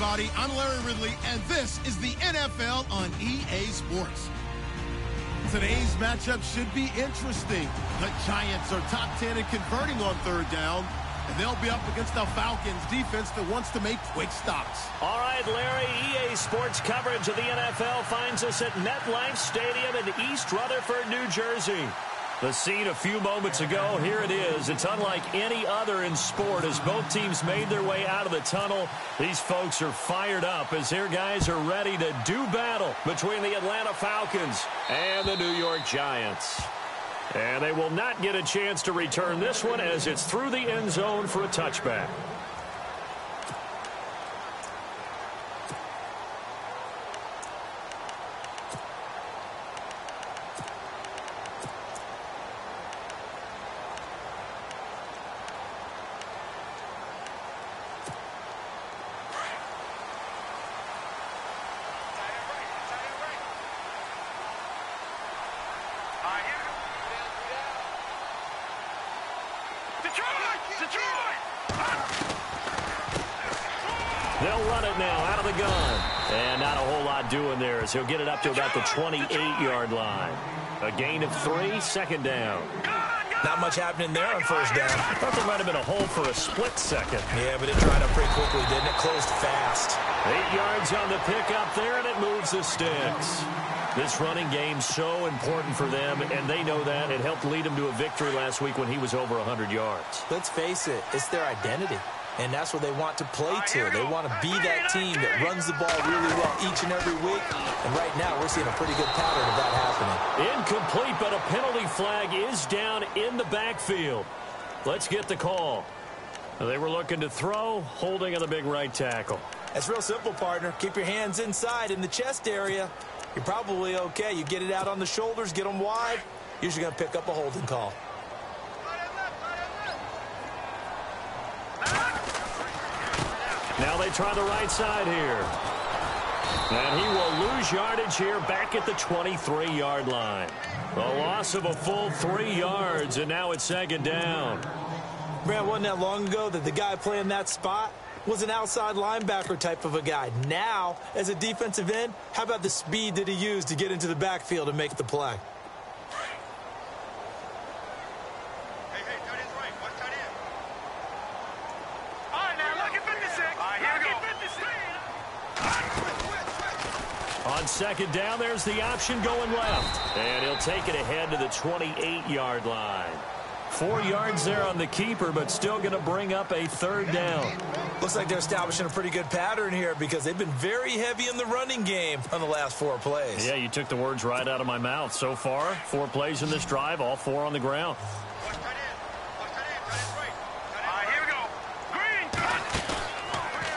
everybody. I'm Larry Ridley, and this is the NFL on EA Sports. Today's matchup should be interesting. The Giants are top 10 in converting on third down, and they'll be up against the Falcons defense that wants to make quick stops. All right, Larry, EA Sports coverage of the NFL finds us at MetLife Stadium in East Rutherford, New Jersey. The scene a few moments ago, here it is. It's unlike any other in sport as both teams made their way out of the tunnel. These folks are fired up as their guys are ready to do battle between the Atlanta Falcons and the New York Giants. And they will not get a chance to return this one as it's through the end zone for a touchback. They'll run it now out of the gun. And not a whole lot doing there as he'll get it up to about the 28-yard line. A gain of 3, second down. Not much happening there on first down. I thought there might have been a hole for a split second. Yeah, but it dried up pretty quickly, didn't it? Closed fast. 8 yards on the pickup there, and it moves the sticks. This running game's so important for them, and they know that. It helped lead them to a victory last week when he was over 100 yards. Let's face it, it's their identity. And that's what they want to play to. They want to be that team that runs the ball really well each and every week. And right now, we're seeing a pretty good pattern of that happening. Incomplete, but a penalty flag is down in the backfield. Let's get the call. They were looking to throw, holding on the big right tackle. That's real simple, partner. Keep your hands inside in the chest area. You're probably okay. You get it out on the shoulders, get them wide. Usually going to pick up a holding call. Now they try the right side here. And he will lose yardage here back at the 23-yard line. A loss of a full 3 yards, and now it's second down. Brad, wasn't that long ago that the guy playing that spot was an outside linebacker type of a guy. Now, as a defensive end, how about the speed that he used to get into the backfield and make the play? On second down, there's the option going left. And he'll take it ahead to the 28-yard line. 4 yards there on the keeper, but still going to bring up a third down. Looks like they're establishing a pretty good pattern here because they've been very heavy in the running game on the last 4 plays. Yeah, you took the words right out of my mouth. So far, 4 plays in this drive, all 4 on the ground.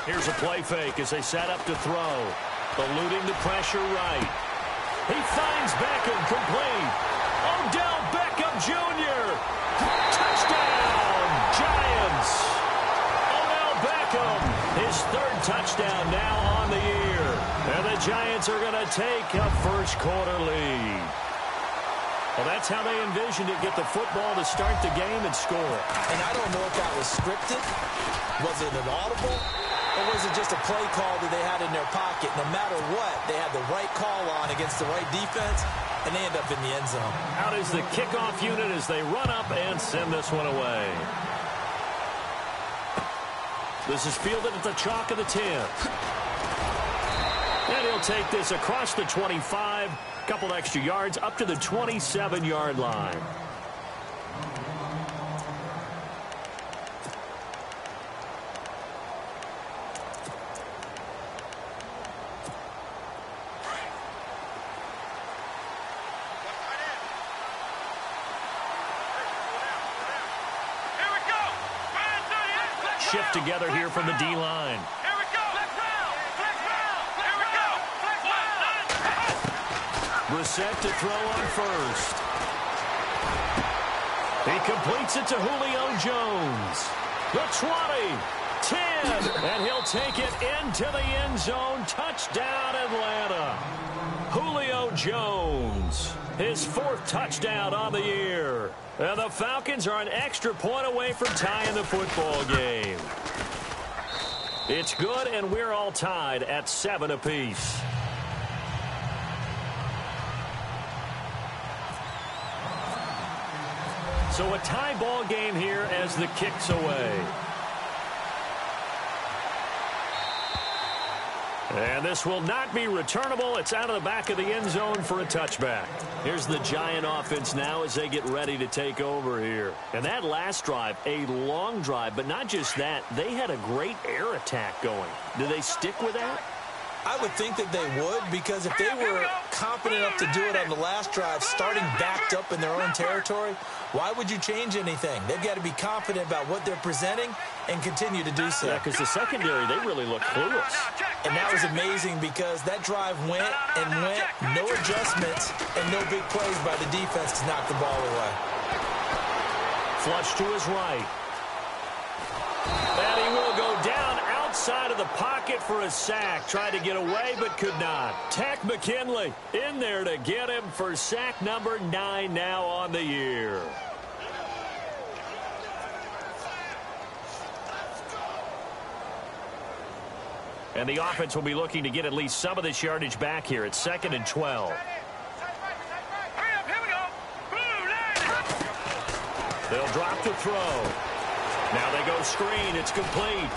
Here's a play fake as they set up to throw. Eluding the pressure right. He finds Beckham complete. Odell Beckham Jr. Touchdown, Giants. Odell Beckham, his 3rd touchdown now on the year. And the Giants are going to take a first-quarter lead. Well, that's how they envisioned it, get the football to start the game and score. And I don't know if that was scripted. Was it an audible? Or was it just a play call that they had in their pocket? No matter what, they had the right call on against the right defense, and they end up in the end zone. Out is the kickoff unit as they run up and send this one away. This is fielded at the chalk of the 10. And he'll take this across the 25, a couple extra yards up to the 27-yard line. Shift together here from the D-line. Here we go. Flex round. Here we go. Brissett to throw on first. He completes it to Julio Jones. The 20, 10, and he'll take it into the end zone. Touchdown, Atlanta. Julio Jones, his 4th touchdown on the year. And the Falcons are an extra point away from tying the football game. It's good, and we're all tied at 7 apiece. So a tie ball game here as the kick's away. And this will not be returnable. It's out of the back of the end zone for a touchback. Here's the Giant offense now as they get ready to take over here. And that last drive, a long drive, but not just that. They had a great air attack going. Do they stick with that? I would think that they would, because if they were competent enough to do it on the last drive, starting backed up in their own territory, why would you change anything? They've got to be confident about what they're presenting and continue to do so. Yeah, because the secondary, they really look clueless. And that was amazing because that drive went and went, no adjustments, and no big plays by the defense to knock the ball away. Flush to his right. And he will go down outside of the pocket for a sack. Tried to get away, but could not. Takk McKinley in there to get him for sack number 9 now on the year. And the offense will be looking to get at least some of this yardage back here. It's 2nd and 12. They'll drop the throw. Now they go screen. It's complete.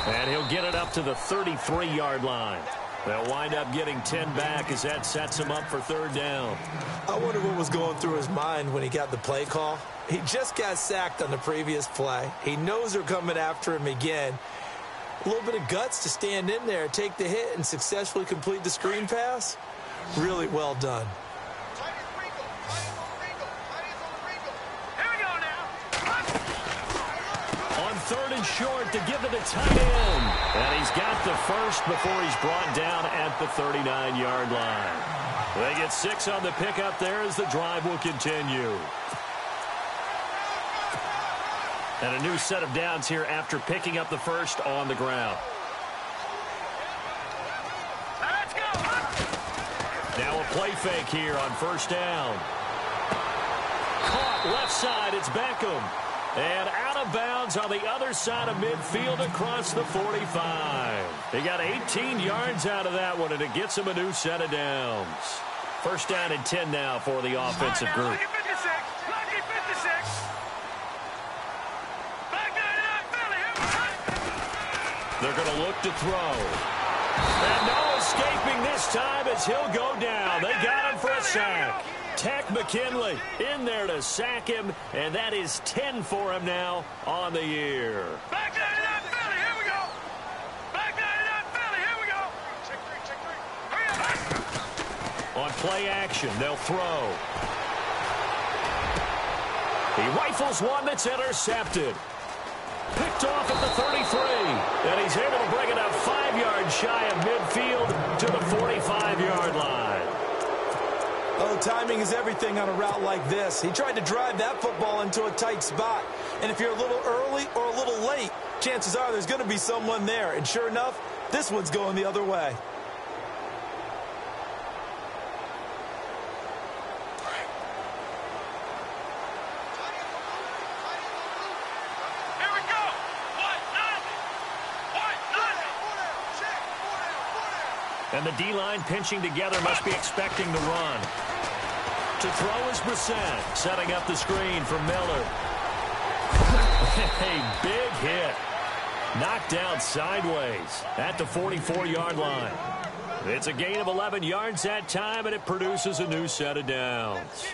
And he'll get it up to the 33-yard line. They'll wind up getting 10 back as that sets him up for 3rd down. I wonder what was going through his mind when he got the play call. He just got sacked on the previous play. He knows they're coming after him again. A little bit of guts to stand in there, take the hit, and successfully complete the screen pass. Really well done. On 3rd and short to give it to tight end. And he's got the first before he's brought down at the 39-yard line. They get 6 on the pickup there as the drive will continue. And a new set of downs here after picking up the first on the ground. Let's go. Now a play fake here on 1st down. Caught left side. It's Beckham. And out of bounds on the other side of midfield across the 45. He got 18 yards out of that one, and it gets him a new set of downs. 1st down and 10 now for the offensive group. They're going to look to throw. And no escaping this time as he'll go down. They got him for a sack. Takk McKinley in there to sack him, and that is 10 for him now on the year. Back 99 Philly, here we go. Back 99 Philly, here we go. Check 3, check 3. On play action, they'll throw. He rifles one that's intercepted. Picked off at the 33, and he's able to bring it up 5 yards shy of midfield to the 45-yard line. Oh, timing is everything on a route like this. He tried to drive that football into a tight spot. And if you're a little early or a little late, chances are there's going to be someone there. And sure enough, this one's going the other way. And the D-line pinching together must be expecting the run. To throw is Brissett, setting up the screen for Miller. A big hit. Knocked down sideways at the 44-yard line. It's a gain of 11 yards that time, and it produces a new set of downs.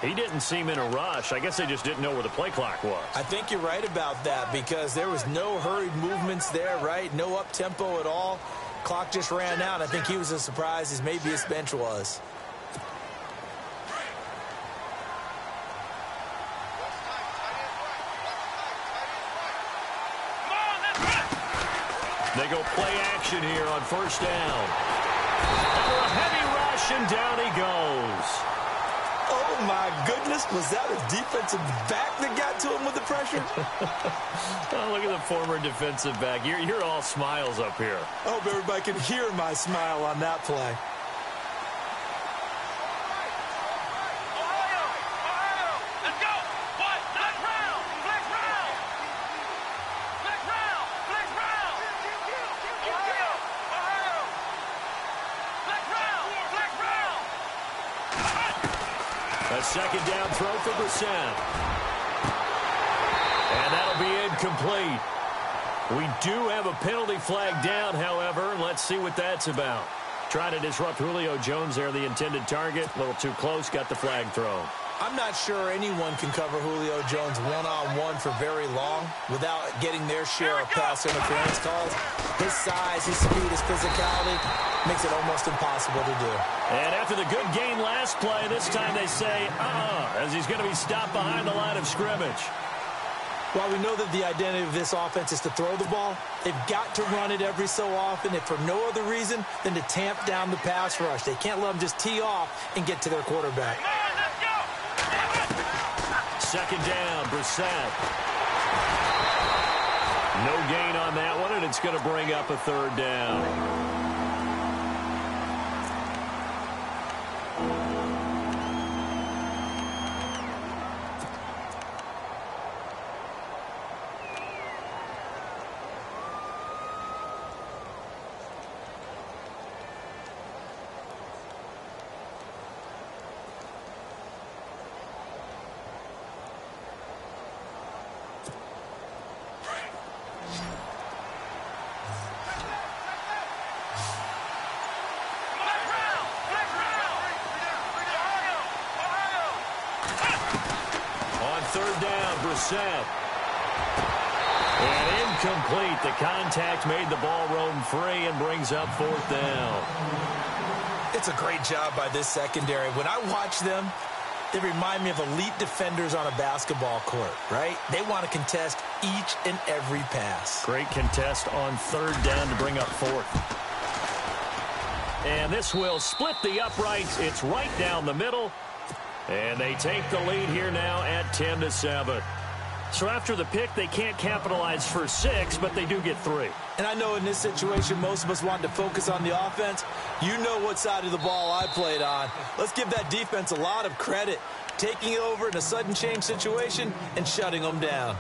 He didn't seem in a rush. I guess they just didn't know where the play clock was. I think you're right about that because there was no hurried movements there, right? No up-tempo at all. Clock just ran out. I think he was as surprised as maybe his bench was. They go play action here on first down. Under a heavy rush, and down he goes. Oh, my goodness. Was that a defensive back that got to him with the pressure? Oh, look at the former defensive back. You're all smiles up here. I hope everybody can hear my smile on that play. A second down throw for Brissett. And that'll be incomplete. We do have a penalty flag down, however. Let's see what that's about. Trying to disrupt Julio Jones there, the intended target. A little too close, got the flag thrown. I'm not sure anyone can cover Julio Jones one-on-one for very long without getting their share of pass interference calls. His size, his speed, his physicality makes it almost impossible to do. And after the good gain last play, this time they say, as he's going to be stopped behind the line of scrimmage. While we know that the identity of this offense is to throw the ball, they've got to run it every so often, if for no other reason than to tamp down the pass rush. They can't let them just tee off and get to their quarterback. Second down, Brissett. No gain on that one, and it's going to bring up a third down. Third down, Brissett. And incomplete. The contact made the ball roam free and brings up fourth down. It's a great job by this secondary. When I watch them, they remind me of elite defenders on a basketball court, right? They want to contest each and every pass. Great contest on third down to bring up fourth. And this will split the uprights. It's right down the middle. And they take the lead here now at 10-7. So after the pick, they can't capitalize for 6, but they do get 3. And I know in this situation, most of us wanted to focus on the offense. You know what side of the ball I played on. Let's give that defense a lot of credit, taking it over in a sudden change situation and shutting them down.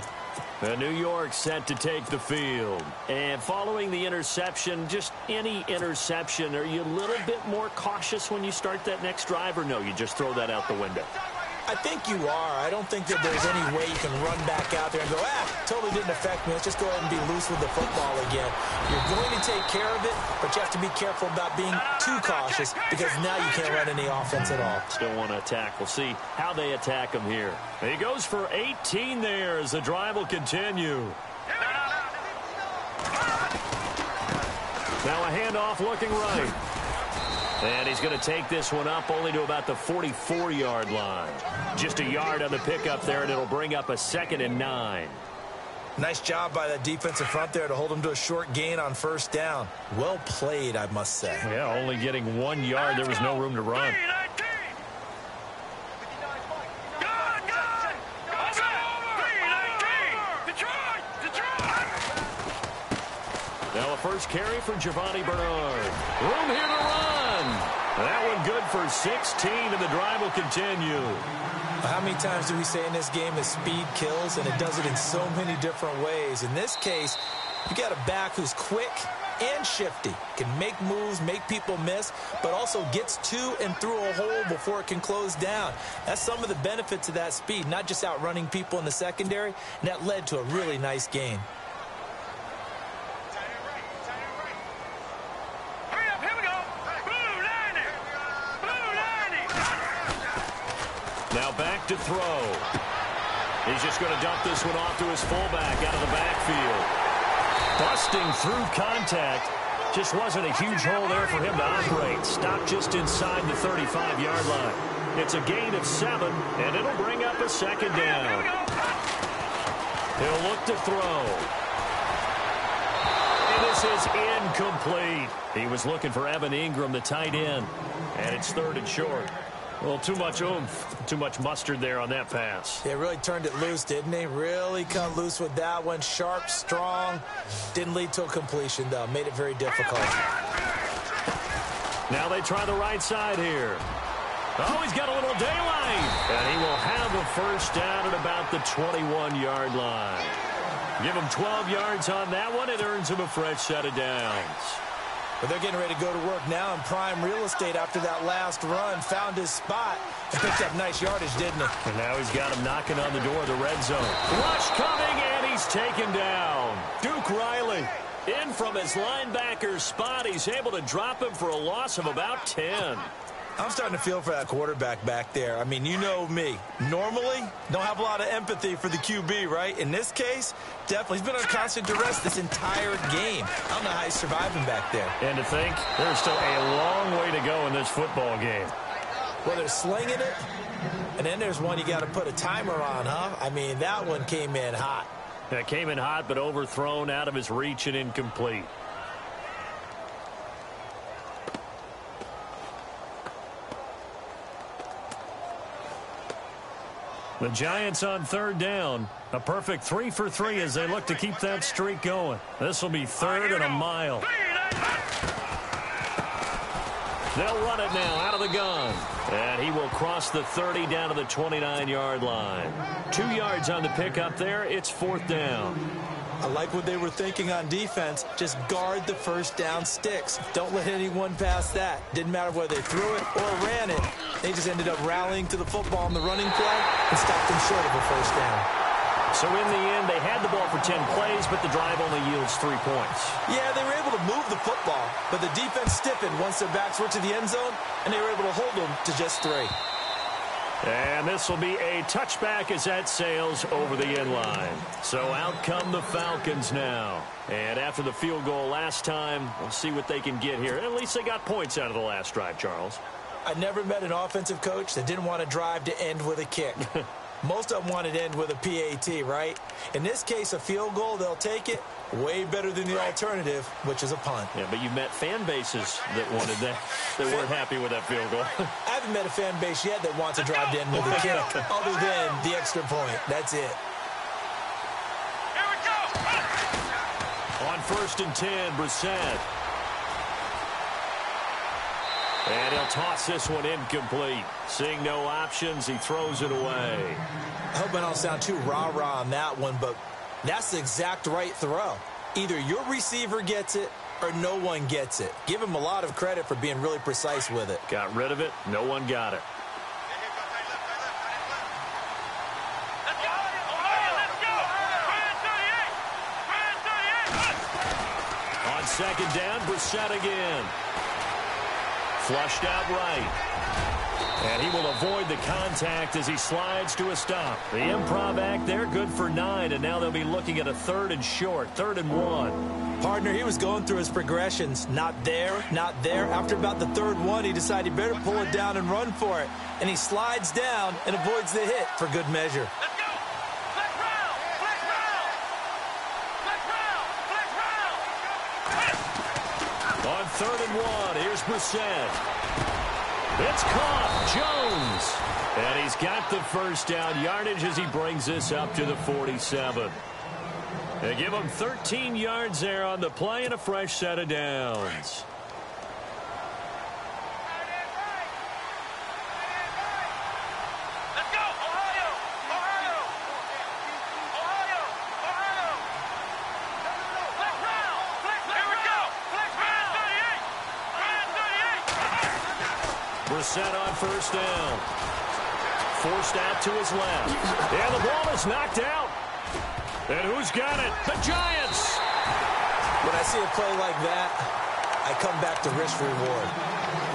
New York set to take the field. And following the interception, just any interception, are you a little bit more cautious when you start that next drive, or no, you just throw that out the window? I think you are. I don't think that there's any way you can run back out there and go, totally didn't affect me. Let's just go ahead and be loose with the football again. You're going to take care of it, but you have to be careful about being too cautious because now you can't run any offense at all. Still want to attack. We'll see how they attack him here. He goes for 18 there as the drive will continue. Now a handoff looking right. And he's going to take this one up only to about the 44-yard line. Just a yard on the pickup there, and it'll bring up a 2nd and 9. Nice job by that defensive front there to hold him to a short gain on first down. Well played, I must say. Yeah, only getting 1 yard. There was no room to run. Now a first carry for Giovanni Bernard. Room here to run. That one good for 16, and the drive will continue. How many times do we say in this game that speed kills, and it does it in so many different ways? In this case, you got a back who's quick and shifty, can make moves, make people miss, but also gets to and through a hole before it can close down. That's some of the benefits of that speed, not just outrunning people in the secondary, and that led to a really nice gain. Now back to throw. He's just going to dump this one off to his fullback out of the backfield. Busting through contact. Just wasn't a huge hole there for him to operate. Stopped just inside the 35-yard line. It's a gain of 7, and it'll bring up a 2nd down. He'll look to throw. And This is incomplete. He was looking for Evan Ingram, the tight end, and it's 3rd and short. Well, too much oomph, too much mustard there on that pass. They really turned it loose, didn't they? Really cut loose with that one. Sharp, strong. Didn't lead to a completion, though. Made it very difficult. Now they try the right side here. Oh, he's got a little daylight. And he will have a first down at about the 21-yard line. Give him 12 yards on that one. It earns him a fresh set of downs. But they're getting ready to go to work now in prime real estate after that last run. Found his spot and picked up nice yardage, didn't he? And now he's got him knocking on the door of the red zone. Rush coming, and he's taken down. Duke Riley in from his linebacker spot. He's able to drop him for a loss of about 10. I'm starting to feel for that quarterback back there. I mean, you know me. Normally, don't have a lot of empathy for the QB, right? In this case, definitely. He's been under constant duress this entire game. I don't know how he's surviving back there. And to think, there's still a long way to go in this football game. Well, they're slinging it, and then there's one you got to put a timer on, huh? I mean, that one came in hot. That came in hot, but overthrown, out of his reach and incomplete. The Giants on 3rd down. A perfect 3 for 3 as they look to keep that streak going. This will be 3rd and a mile. They'll run it now out of the gun. And he will cross the 30 down to the 29-yard line. 2 yards on the pickup there. It's 4th down. I like what they were thinking on defense. Just guard the first down sticks. Don't let anyone pass that. Didn't matter whether they threw it or ran it. They just ended up rallying to the football in the running play and stopped them short of a first down. So in the end, they had the ball for 10 plays, but the drive only yields 3 points. Yeah, they were able to move the football, but the defense stiffened once their backs were to the end zone, and they were able to hold them to just 3. And this will be a touchback as that sails over the end line. So out come the Falcons now. And after the field goal last time, we'll see what they can get here. At least they got points out of the last drive, Charles. I never met an offensive coach that didn't want to drive to end with a kick. Most of them wanted to end with a PAT, right? In this case, a field goal, they'll take it. Way better than the alternative, which is a punt. Yeah, but you met fan bases that wanted that. They weren't happy with that field goal. I haven't met a fan base yet that wants to drive to end with a kick, other than the extra point. That's it. Here we go. On 1st and 10, Brissett. And he'll toss this one incomplete. Seeing no options, he throws it away. I hope I don't sound too rah-rah on that one, but that's the exact right throw. Either your receiver gets it or no one gets it. Give him a lot of credit for being really precise with it. Got rid of it. No one got it. Let's go. Ohio, let's go. 38. On 2nd down, Brissett again. Flushed out right. And he will avoid the contact as he slides to a stop. The improv act there, good for 9, and now they'll be looking at a 3rd and short, 3rd and 1. Partner, he was going through his progressions. Not there, not there. After about the 3rd one, he decided he better pull it down and run for it. And he slides down and avoids the hit for good measure. Let's go. Flex round. Flex round. Flex round. Flex round. On 3rd and 1, here's Brissett. It's caught. Jones. And he's got the first down yardage as he brings this up to the 47. They give him 13 yards there on the play and a fresh set of downs. Let's go. Ohio. Ohio. Ohio. Ohio. Flex round. Flex. Here we go. Flex round. 38. Brissett on 1st down. Forced out to his left. And the ball is knocked out. And who's got it? The Giants. When I see a play like that, I come back to risk reward.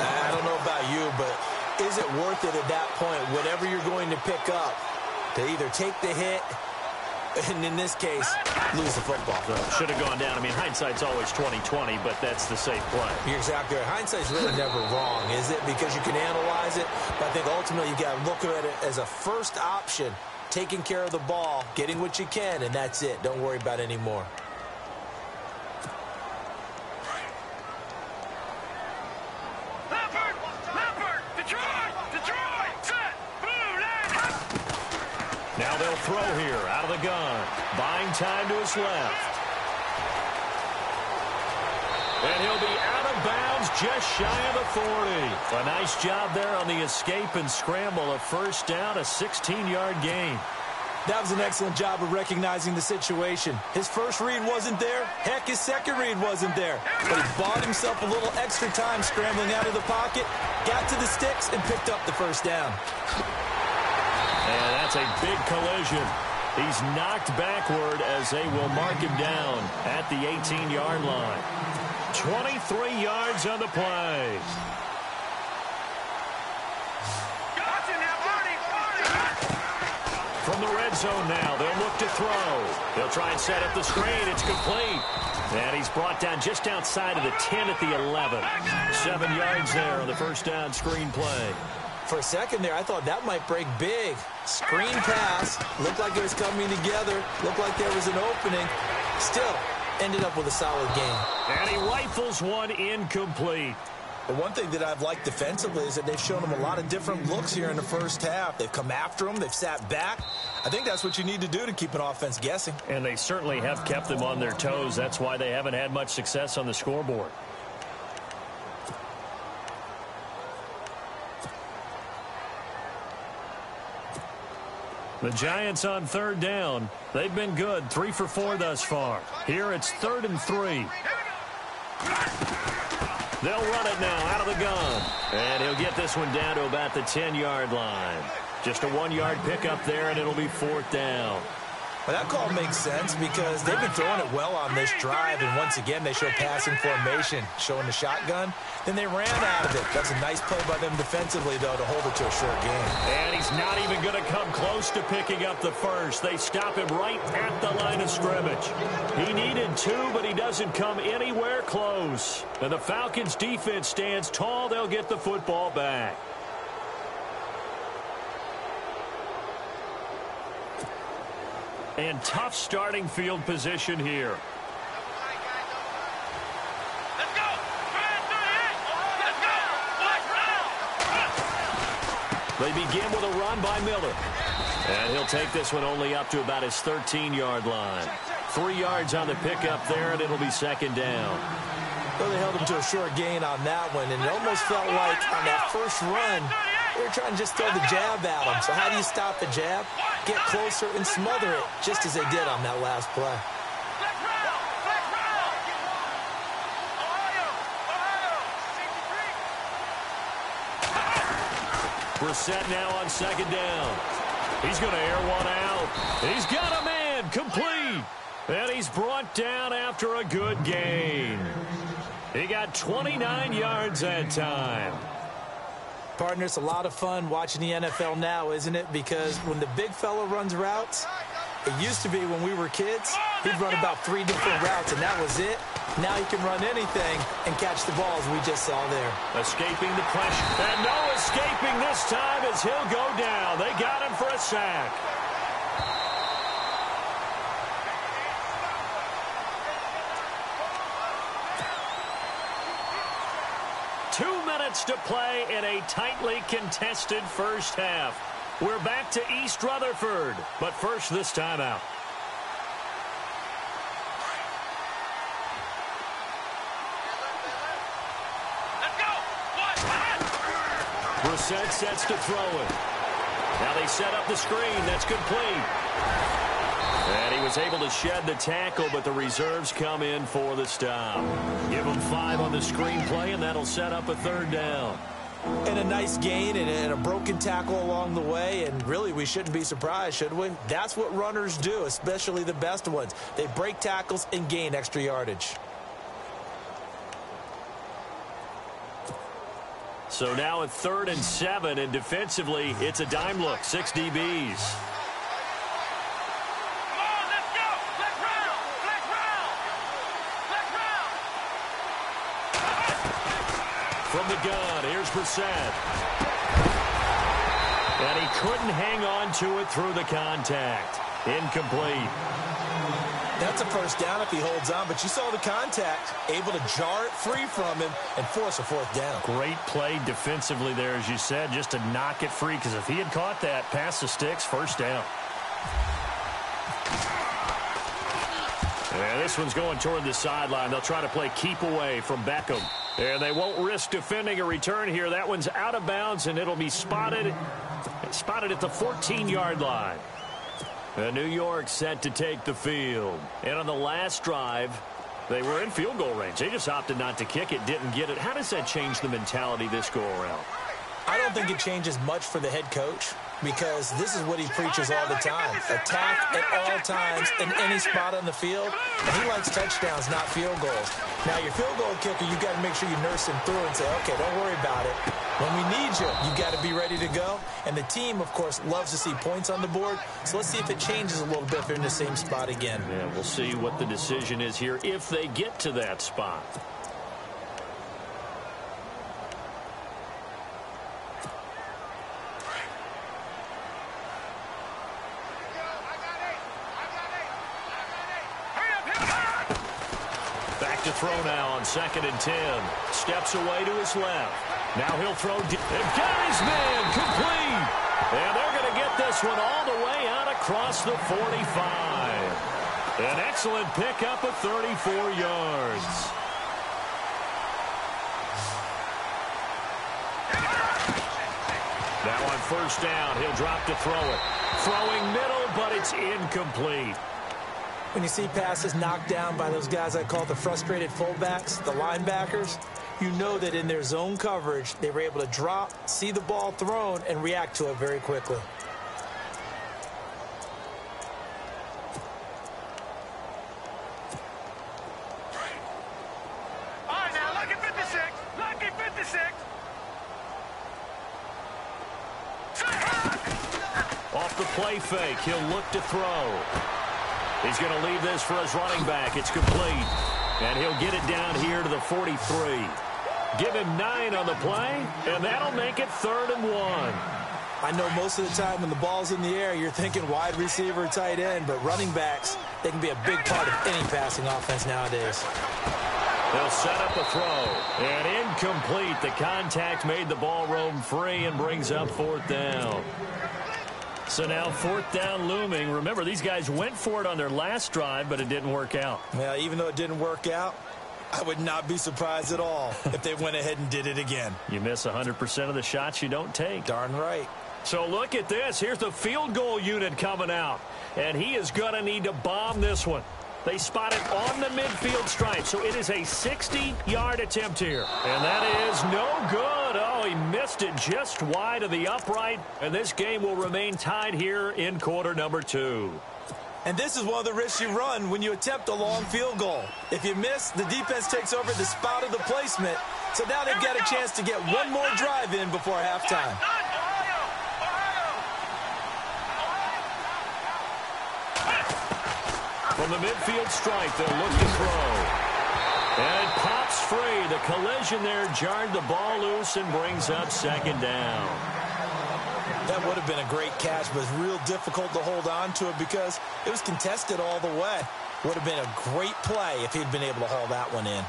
I don't know about you, but is it worth it at that point, whatever you're going to pick up, to either take the hit, and in this case, lose the football? Should have gone down. I mean, hindsight's always 20/20, but that's the safe play. You're exactly right. Hindsight's really never wrong, is it? Because you can analyze it, but I think ultimately you got to look at it as a first option, taking care of the ball, getting what you can, and that's it. Don't worry about it anymore. Now they'll throw here out of the gun. Buying time to his left. And he'll be out of bounds just shy of the 40. A nice job there on the escape and scramble. A first down, a 16-yard gain. That was an excellent job of recognizing the situation. His first read wasn't there. Heck, his second read wasn't there. But he bought himself a little extra time scrambling out of the pocket, got to the sticks, and picked up the first down. And that's a big collision. He's knocked backward as they will mark him down at the 18-yard line. 23 yards on the play. From the red zone now, they'll look to throw. They'll try and set up the screen. It's complete. And he's brought down just outside of the 10 at the 11. 7 yards there on the first down screen play. For a second there, I thought that might break big. Screen pass. Looked like it was coming together. Looked like there was an opening. Still, ended up with a solid game. And he rifles one incomplete. The one thing that I've liked defensively is that they've shown him a lot of different looks here in the first half. They've come after him. They've sat back. I think that's what you need to do to keep an offense guessing. And they certainly have kept them on their toes. That's why they haven't had much success on the scoreboard. The Giants on third down. They've been good, 3 for 4 thus far. Here it's 3rd and 3. They'll run it now out of the gun. And he'll get this one down to about the 10-yard line. Just a 1-yard pickup there, and it'll be 4th down. Well, that call makes sense because they've been throwing it well on this drive, and once again, they show passing formation, showing the shotgun. Then they ran out of it. That's a nice play by them defensively, though, to hold it to a short game. And he's not even going to come close to picking up the first. They stop him right at the line of scrimmage. He needed 2, but he doesn't come anywhere close. And the Falcons' defense stands tall. They'll get the football back. And tough starting field position here. Let's go! Let's go! They begin with a run by Miller. And he'll take this one only up to about his 13-yard line. 3 yards on the pickup there, and it'll be 2nd down. Well, they held him to a short gain on that one, and it almost felt like on that first run, they were trying to just throw the jab at him. So how do you stop the jab? Get closer and smother it, just as they did on that last play. Brissett now on 2nd down. He's going to air one out. He's got a man, complete. And he's brought down after a good gain. He got 29 yards that time. Partner, it's a lot of fun watching the NFL now, isn't it? Because when the big fella runs routes, it used to be when we were kids, he'd run about 3 different routes, and that was it. Now he can run anything and catch the ball, as we just saw there. Escaping the pressure. And no escaping this time as he'll go down. They got him for a sack. To play in a tightly contested first half. We're back to East Rutherford, but first this timeout. Brissett sets to throw it. Now they set up the screen. That's complete. And he was able to shed the tackle, but the reserves come in for the stop. Give him 5 on the screen play, and that'll set up a 3rd down. And a nice gain and a broken tackle along the way, and really we shouldn't be surprised, should we? That's what runners do, especially the best ones. They break tackles and gain extra yardage. So now a 3rd and 7, and defensively it's a dime look, 6 DBs. From the gun, here's Brissett. And he couldn't hang on to it through the contact. Incomplete. That's a first down if he holds on, but you saw the contact, able to jar it free from him and force a 4th down. Great play defensively there, as you said, just to knock it free, because if he had caught that, past the sticks, 1st down. And this one's going toward the sideline. They'll try to play keep away from Beckham. And they won't risk defending a return here. That one's out of bounds, and it'll be spotted at the 14-yard line. And New York set to take the field. And on the last drive, they were in field goal range. They just opted not to kick it, didn't get it. How does that change the mentality this go-around? I don't think it changes much for the head coach because this is what he preaches all the time. Attack at all times in any spot on the field. And he likes touchdowns, not field goals. Now, your field goal kicker, you've got to make sure you nurse him through and say, okay, don't worry about it. When we need you, you've got to be ready to go. And the team, of course, loves to see points on the board. So let's see if it changes a little bit if they're in the same spot again. Yeah, we'll see what the decision is here if they get to that spot. To throw now on 2nd and 10. Steps away to his left. Now he'll throw deep. They've got his man complete. And they're going to get this one all the way out across the 45. An excellent pickup of 34 yards. Now on 1st down, he'll drop to throw it. Throwing middle, but it's incomplete. When you see passes knocked down by those guys I call the frustrated fullbacks, the linebackers, you know that in their zone coverage, they were able to drop, see the ball thrown, and react to it very quickly. All right, now, lucky 56. Lucky 56. Off the play fake, he'll look to throw. He's going to leave this for his running back. It's complete. And he'll get it down here to the 43. Give him 9 on the play, and that'll make it 3rd and 1. I know most of the time when the ball's in the air, you're thinking wide receiver, tight end, but running backs, they can be a big part of any passing offense nowadays. They'll set up a throw. And incomplete. The contact made the ball roam free and brings up 4th down. So now 4th down looming. Remember, these guys went for it on their last drive, but it didn't work out. Well, even though it didn't work out, I would not be surprised at all if they went ahead and did it again. You miss 100% of the shots you don't take. Darn right. So look at this. Here's the field goal unit coming out. And he is going to need to bomb this one. They spot it on the midfield stripe, so it is a 60-yard attempt here. And that is no good. Oh, he missed it just wide of the upright. And this game will remain tied here in quarter number 2. And this is one of the risks you run when you attempt a long field goal. If you miss, the defense takes over the spot of the placement. So now they've got a chance to get one more drive in before halftime. From the midfield stripe, they'll look to throw. And it pops free. The collision there jarred the ball loose and brings up 2nd down. That would have been a great catch, but it's real difficult to hold on to it because it was contested all the way. Would have been a great play if he'd been able to haul that one in.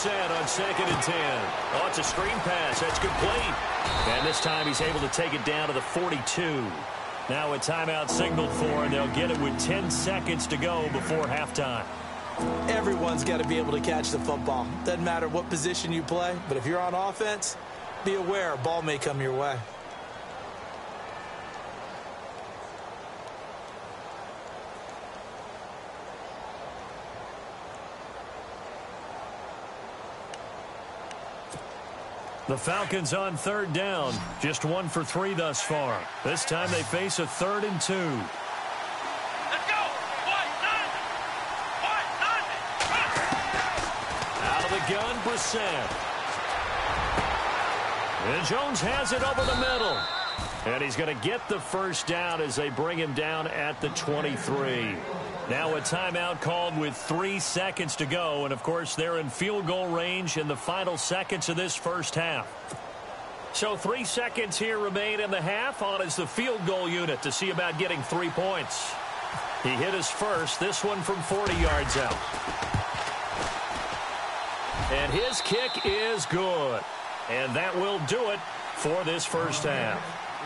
On 2nd and 10. Oh, it's a screen pass. That's complete. And this time he's able to take it down to the 42. Now a timeout signaled for, and they'll get it with 10 seconds to go before halftime. Everyone's got to be able to catch the football. Doesn't matter what position you play, but if you're on offense, be aware a ball may come your way. The Falcons on 3rd down. Just 1 for 3 thus far. This time they face a 3rd and 2. Let's go! Out of the gun, Brissett. And Jones has it over the middle. And he's going to get the first down as they bring him down at the 23. Now a timeout called with 3 seconds to go. And, of course, they're in field goal range in the final seconds of this first half. So 3 seconds here remain in the half. On is the field goal unit to see about getting 3 points. He hit his first, this one from 40 yards out. And his kick is good. And that will do it for this first half.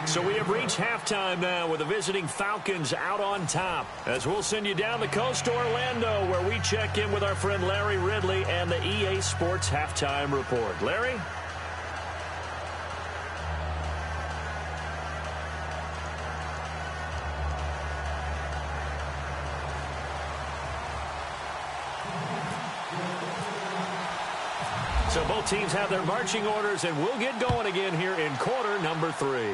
So we have reached halftime now with the visiting Falcons out on top. As we'll send you down the coast to Orlando, where we check in with our friend Larry Ridley and the EA Sports Halftime Report. Larry? So both teams have their marching orders, and we'll get going again here in quarter number 3.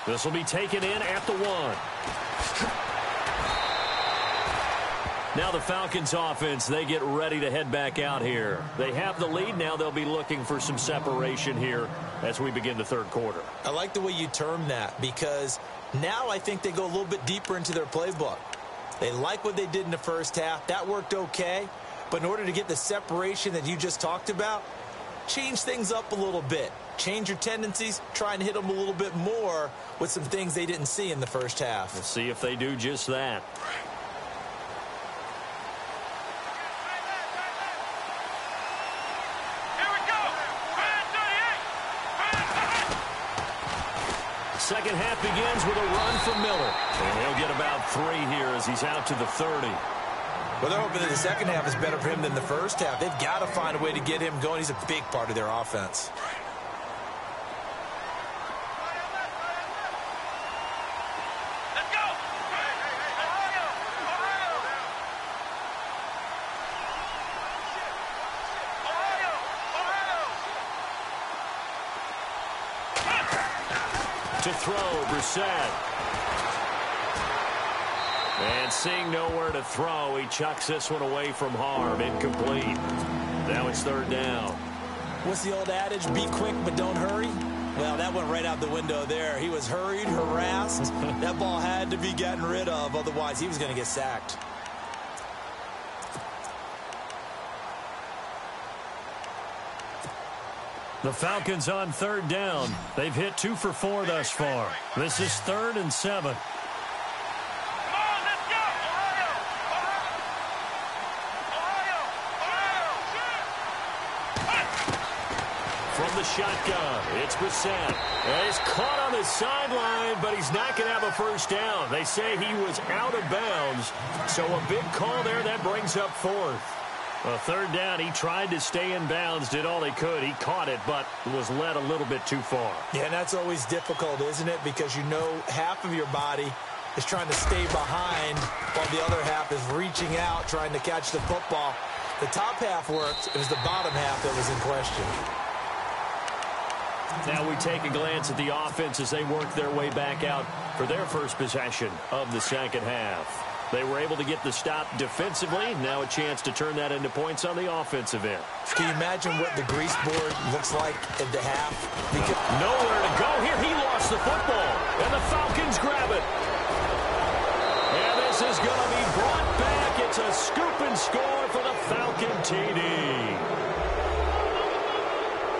This will be taken in at the 1. Now the Falcons offense, they get ready to head back out here. They have the lead. Now they'll be looking for some separation here as we begin the third quarter. I like the way you term that, because now I think they go a little bit deeper into their playbook. They like what they did in the first half. That worked okay. But in order to get the separation that you just talked about, change things up a little bit. Change your tendencies, try and hit them a little bit more with some things they didn't see in the first half. We'll see if they do just that. Here we go. Second half begins with a run from Miller. And he'll get about 3 here as he's out to the 30. Well, they're hoping that the second half is better for him than the first half. They've got to find a way to get him going. He's a big part of their offense. Let's go. Ohio. To throw, Brissett. And seeing nowhere to throw, he chucks this one away from harm. Incomplete. Now it's third down. What's the old adage? Be quick, but don't hurry? Well, that went right out the window there. He was hurried, harassed. That ball had to be gotten rid of. Otherwise, he was going to get sacked. The Falcons on third down. They've hit 2 for 4 thus far. This is 3rd and 7. From the shotgun, it's Brissett. And he's caught on the sideline, but he's not going to have a first down. They say he was out of bounds, so a big call there that brings up 4th. A third down, he tried to stay in bounds, did all he could. He caught it, but was led a little bit too far. Yeah, and that's always difficult, isn't it? Because you know half of your body is trying to stay behind while the other half is reaching out, trying to catch the football. The top half worked. It was the bottom half that was in question. Now we take a glance at the offense as they work their way back out for their first possession of the second half. They were able to get the stop defensively. Now a chance to turn that into points on the offensive end. Can you imagine what the grease board looks like at the half? Because nowhere to go here. He lost the football, and the Falcons grab it. And this is going to be brought back. It's a scoop and score for the Falcon TD.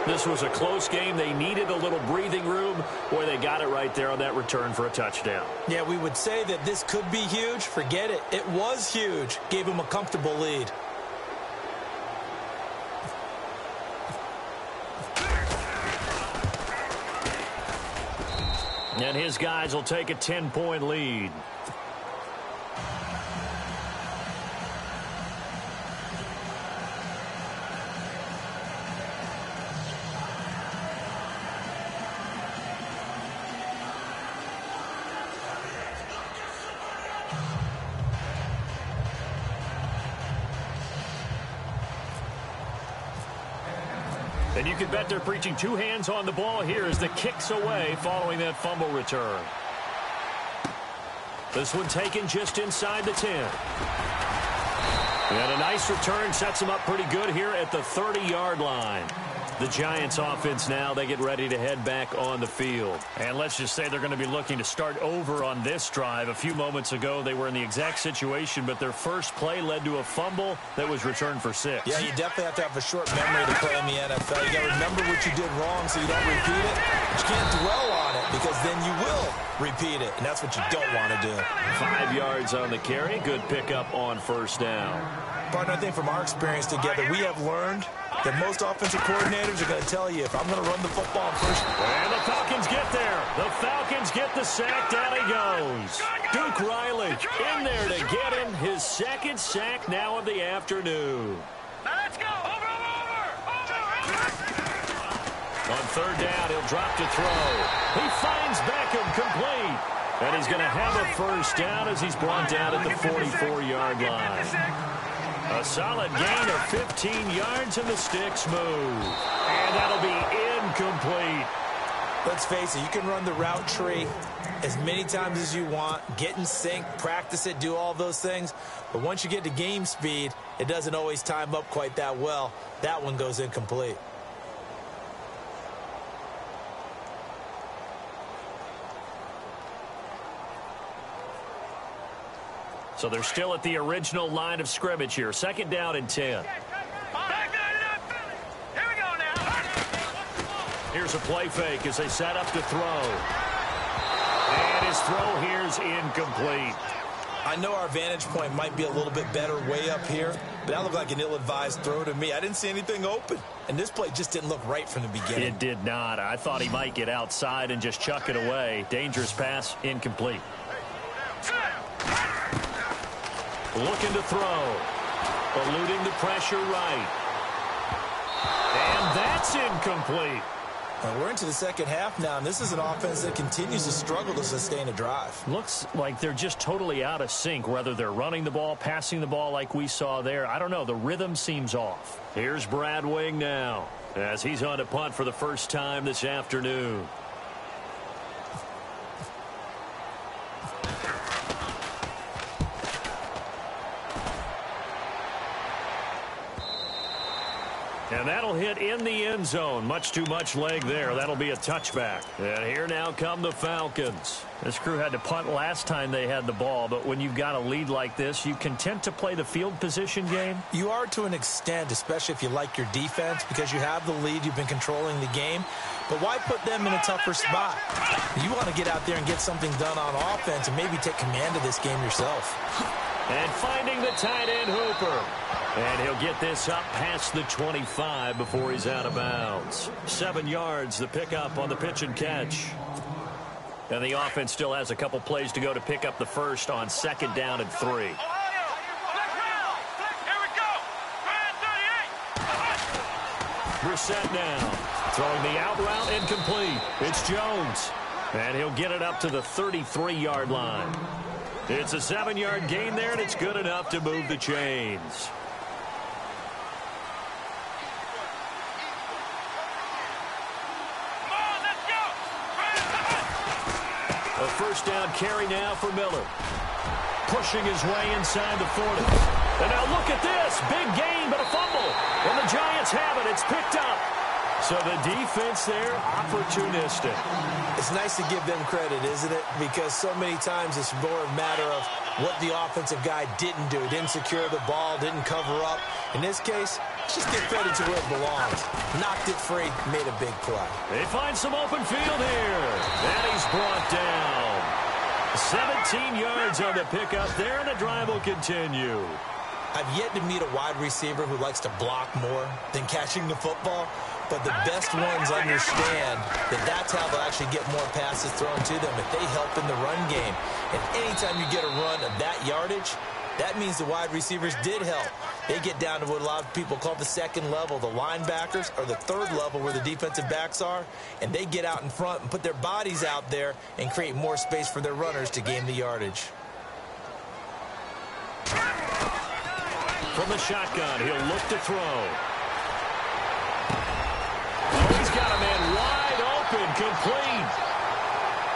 This was a close game. They needed a little breathing room where they got it right there on that return for a touchdown. Yeah, we would say that this could be huge. Forget it. It was huge. Gave him a comfortable lead. And his guys will take a 10-point lead. And you can bet they're preaching 2 hands on the ball here as the kick's away following that fumble return. This one taken just inside the 10. And a nice return sets them up pretty good here at the 30-yard line. The Giants offense now, they get ready to head back on the field. And let's just say they're going to be looking to start over on this drive. A few moments ago, they were in the exact situation, but their first play led to a fumble that was returned for 6. Yeah, you definitely have to have a short memory to play in the NFL. You got to remember what you did wrong so you don't repeat it. But you can't dwell on it because then you will repeat it, and that's what you don't want to do. 5 yards on the carry. Good pickup on first down. Partner, I think from our experience together, we have learned that most offensive coordinators are going to tell you, if I'm going to run the football first. And the Falcons get there. The Falcons get the sack. Down he goes. Duke Riley in there to get him his second sack now of the afternoon. Now let's go. Over. On third down, he'll drop to throw. He finds Beckham complete. And he's going to have a first down as he's brought down at the 44-yard line. A solid gain of 15 yards and the sticks move. And that'll be incomplete. Let's face it, you can run the route tree as many times as you want, get in sync, practice it, do all those things. But once you get to game speed, it doesn't always time up quite that well. That one goes incomplete. So they're still at the original line of scrimmage here. Second down and 10. Here we go now. Here's a play fake as they set up to throw. And his throw here's incomplete. I know our vantage point might be a little bit better way up here, but that looked like an ill-advised throw to me. I didn't see anything open, and this play just didn't look right from the beginning. It did not. I thought he might get outside and just chuck it away. Dangerous pass, incomplete. Looking to throw. Eluding the pressure right. And that's incomplete. Well, we're into the second half now, and this is an offense that continues to struggle to sustain a drive. Looks like they're just totally out of sync, whether they're running the ball, passing the ball like we saw there. I don't know. The rhythm seems off. Here's Brad Wing now as he's on to punt for the first time this afternoon. And that'll hit in the end zone. Much too much leg there. That'll be a touchback. And here now come the Falcons. This crew had to punt last time they had the ball, but when you've got a lead like this, you content to play the field position game? You are to an extent, especially if you like your defense, because you have the lead, you've been controlling the game. But why put them in a tougher spot? You want to get out there and get something done on offense and maybe take command of this game yourself. And finding the tight end Hooper. And he'll get this up past the 25 before he's out of bounds. 7 yards, the pickup on the pitch and catch. And the offense still has a couple plays to go to pick up the first on second down and 3. Here we go. Brissett now. Throwing the out route incomplete. It's Jones. And he'll get it up to the 33-yard line. It's a 7-yard gain there, and it's good enough to move the chains. A first down carry now for Miller. Pushing his way inside the 40. And now look at this. Big gain, but a fumble. And the Giants have it. It's picked up. So the defense there, opportunistic. It's nice to give them credit, isn't it? Because so many times it's more a matter of what the offensive guy didn't do. Didn't secure the ball, didn't cover up. In this case, just get credit to where it belongs. Knocked it free, made a big play. They find some open field here. And he's brought down. 17 yards on the pickup there, and the drive will continue. I've yet to meet a wide receiver who likes to block more than catching the football. But the best ones understand that that's how they'll actually get more passes thrown to them if they help in the run game. And anytime you get a run of that yardage, that means the wide receivers did help. They get down to what a lot of people call the second level, the linebackers, or the third level where the defensive backs are, and they get out in front and put their bodies out there and create more space for their runners to gain the yardage. From the shotgun, he'll look to throw. Oh, he's got a man wide open, complete.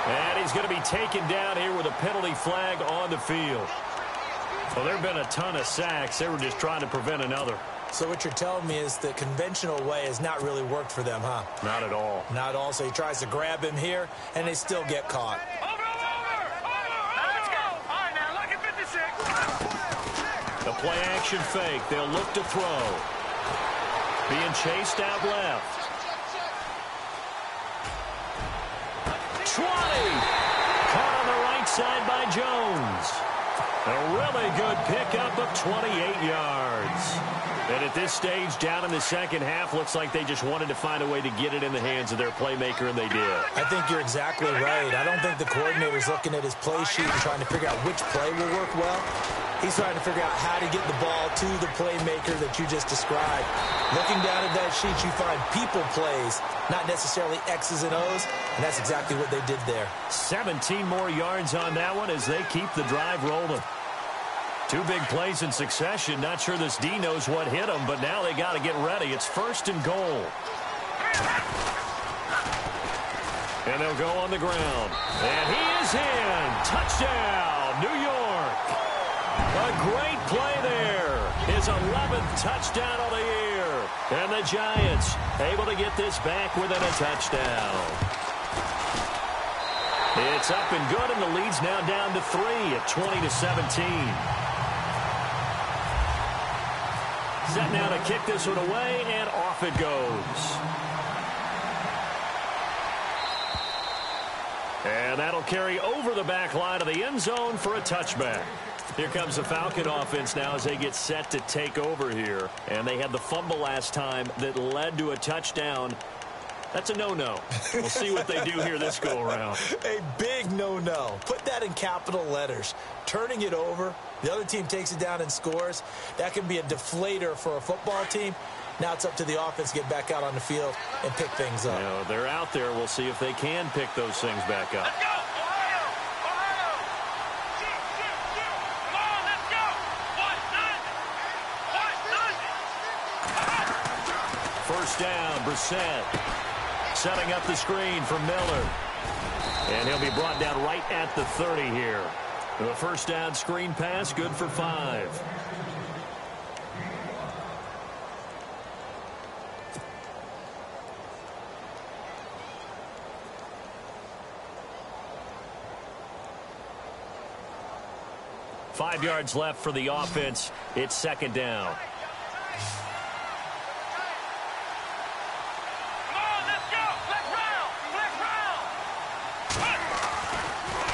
And he's going to be taken down here with a penalty flag on the field. Well, there have been a ton of sacks. They were just trying to prevent another. So what you're telling me is the conventional way has not really worked for them, huh? Not at all. Not at all. So he tries to grab him here, and they still get caught. Over. Let's go. All right, now, look at 56. The play action fake. They'll look to throw. Being chased out left. 20. Caught on the right side by Jones. A really good pickup of 28 yards. And at this stage, down in the second half, looks like they just wanted to find a way to get it in the hands of their playmaker, and they did. I think you're exactly right. I don't think the coordinator's looking at his play sheet and trying to figure out which play will work well. He's trying to figure out how to get the ball to the playmaker that you just described. Looking down at that sheet, you find people plays, not necessarily X's and O's, and that's exactly what they did there. 17 more yards on that one as they keep the drive rolling. Two big plays in succession. Not sure this D knows what hit them, but now they got to get ready. It's 1st and goal. And they'll go on the ground. And he is in. Touchdown, New York. A great play there. His 11th touchdown of the year. And the Giants able to get this back within a touchdown. It's up and good, and the lead's now down to 3 at 20-17. Set now to kick this one away, and off it goes. And that'll carry over the back line of the end zone for a touchback. Here comes the Falcon offense now as they get set to take over here. And they had the fumble last time that led to a touchdown. That's a no-no. We'll see what they do here this go-around. A big no-no. Put that in capital letters. Turning it over, the other team takes it down and scores. That can be a deflator for a football team. Now it's up to the offense to get back out on the field and pick things up. You know, they're out there. We'll see if they can pick those things back up. Let's go. Ohio. Come on, let's go. First down, Brissett. Setting up the screen for Miller. And he'll be brought down right at the 30 here. The first down screen pass, good for 5. Five yards left for the offense. It's 2nd down.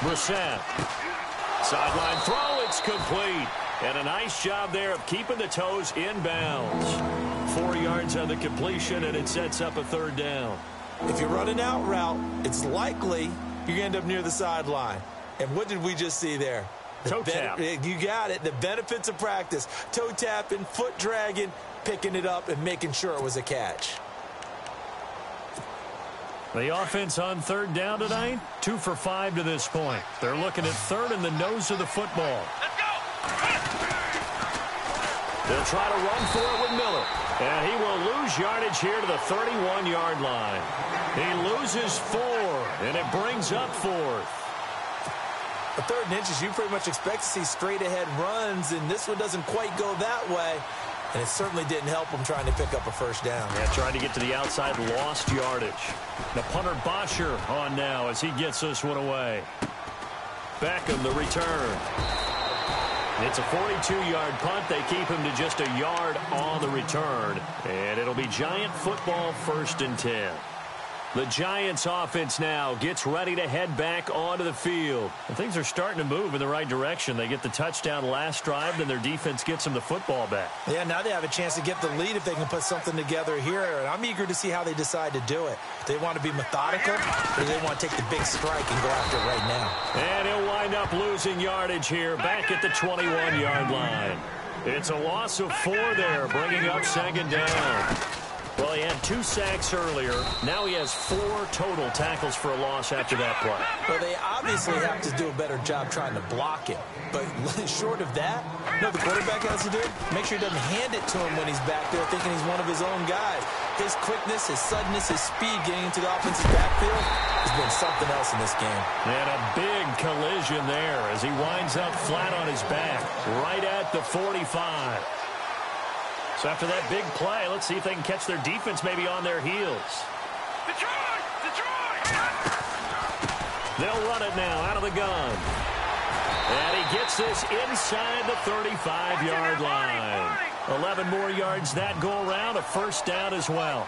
Brissett. Sideline throw, it's complete. And a nice job there of keeping the toes in bounds. 4 yards on the completion, and it sets up a 3rd down. If you're running out route, it's likely you're going to end up near the sideline. And what did we just see there? Toe tap. You got it. The benefits of practice. Toe tapping, foot dragging, picking it up, and making sure it was a catch. The offense on 3rd down tonight, 2 for 5 to this point. They're looking at 3rd in the nose of the football. Let's go. They'll try to run for it with Miller. And he will lose yardage here to the 31-yard line. He loses 4, and it brings up 4th. A 3rd and inches, you pretty much expect to see straight-ahead runs, and this one doesn't quite go that way. And it certainly didn't help him trying to pick up a 1st down. Yeah, trying to get to the outside, lost yardage. The punter Bosher on now as he gets this one away. Beckham, the return. It's a 42-yard punt. They keep him to just a yard on the return. And it'll be Giant football, 1st and 10. The Giants offense now gets ready to head back onto the field. And things are starting to move in the right direction. They get the touchdown last drive, then their defense gets them the football back. Yeah, now they have a chance to get the lead if they can put something together here. And I'm eager to see how they decide to do it. Do they want to be methodical, or do they want to take the big strike and go after it right now? And he'll wind up losing yardage here back at the 21-yard line. It's a loss of 4 there, bringing up 2nd down. Well, he had 2 sacks earlier. Now he has 4 total tackles for a loss after that play. Well, they obviously have to do a better job trying to block him. But short of that, you know what the quarterback has to do? Make sure he doesn't hand it to him when he's back there thinking he's one of his own guys. His quickness, his suddenness, his speed getting into the offensive backfield has been something else in this game. And a big collision there as he winds up flat on his back right at the 45. So after that big play, let's see if they can catch their defense maybe on their heels. Detroit! Detroit! They'll run it now out of the gun. And he gets this inside the 35-yard line. 11 more yards that go around, a first down as well.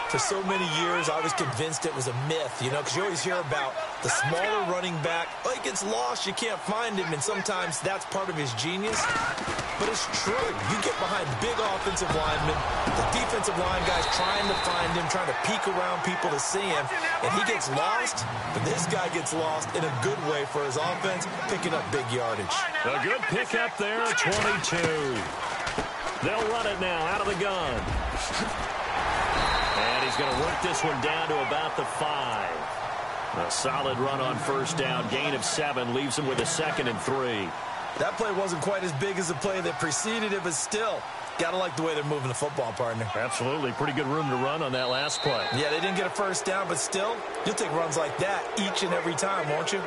For so many years, I was convinced it was a myth, you know, because you always hear about the smaller running back. Oh, he gets lost, you can't find him, and sometimes that's part of his genius. But it's true. You get behind big offensive linemen, the defensive line guys trying to find him, trying to peek around people to see him, and he gets lost, but this guy gets lost in a good way for his offense, picking up big yardage. A good pickup there, 22. They'll run it now out of the gun. And he's going to work this one down to about the 5. A solid run on first down. Gain of 7 leaves him with a 2nd and 3. That play wasn't quite as big as the play that preceded it, but still, got to like the way they're moving the football, partner. Absolutely. Pretty good room to run on that last play. Yeah, they didn't get a first down, but still, you'll take runs like that each and every time, won't you?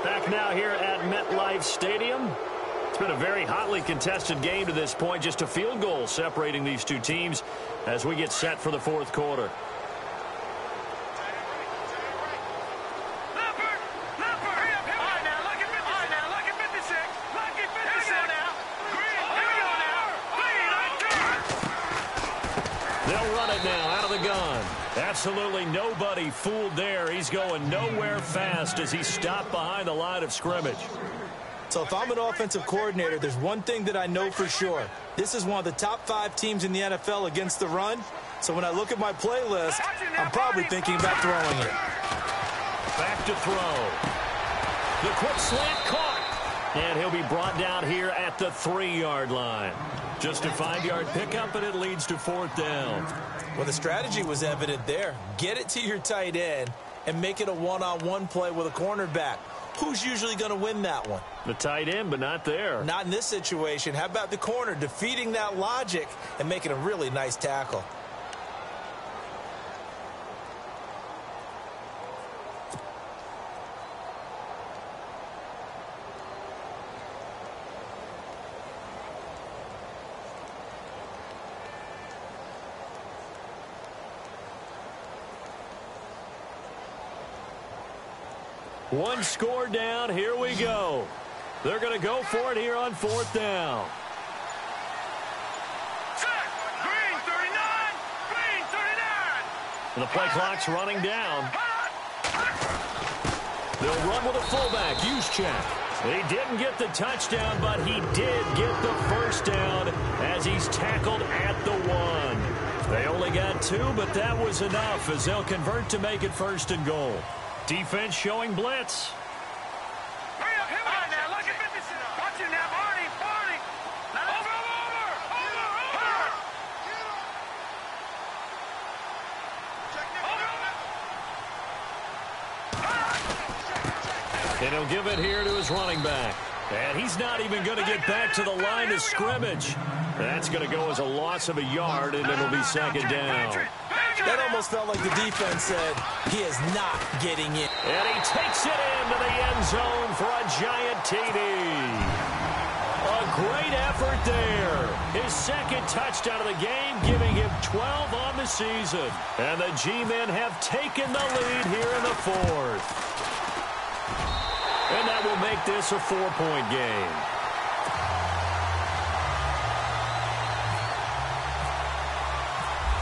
Back now here at MetLife Stadium. It's been a very hotly contested game to this point. Just a field goal separating these two teams as we get set for the fourth quarter. They'll run it now out of the gun. Absolutely nobody fooled there. He's going nowhere fast as he's stopped behind the line of scrimmage. So if I'm an offensive coordinator, there's one thing that I know for sure. This is one of the top 5 teams in the NFL against the run. So when I look at my playlist, I'm probably thinking about throwing it. Back to throw. The quick slant caught. And he'll be brought down here at the 3-yard line. Just a 5-yard pickup, and it leads to 4th down. Well, the strategy was evident there. Get it to your tight end and make it a one-on-one play with a cornerback. Who's usually going to win that one? The tight end, but not there. Not in this situation. How about the corner defeating that logic and making a really nice tackle? One score down. Here we go. They're going to go for it here on 4th down. Check. Green 39. Green 39. And the play clock's running down. They'll run with a fullback. Juszczyk. He didn't get the touchdown, but he did get the first down as he's tackled at the 1. They only got 2, but that was enough as they'll convert to make it 1st and goal. Defense showing blitz. Hurry up, hit on now. Look at this. Watch it now, Barney. Barney. Over. And he'll give it here to his running back. And he's not even going to get back to the line of scrimmage. That's going to go as a loss of a yard, and it'll be 2nd down. That almost felt like the defense said he is not getting in. And he takes it into the end zone for a giant TD. A great effort there. His 2nd touchdown of the game, giving him 12 on the season. And the G-men have taken the lead here in the 4th. And that will make this a 4-point game.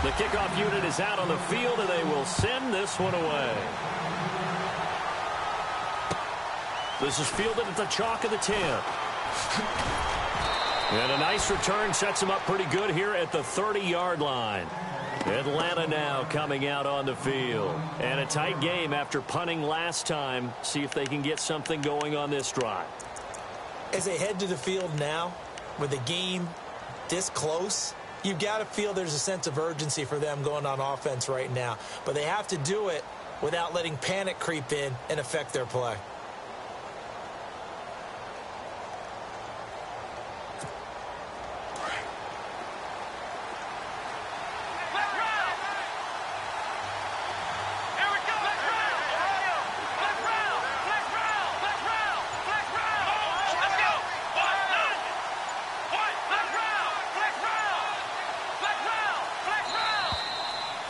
The kickoff unit is out on the field, and they will send this one away. This is fielded at the chalk of the 10. And a nice return sets him up pretty good here at the 30-yard line. Atlanta now coming out on the field. And a tight game after punting last time. See if they can get something going on this drive. As they head to the field now, with the game this close, you've got to feel there's a sense of urgency for them going on offense right now. But they have to do it without letting panic creep in and affect their play.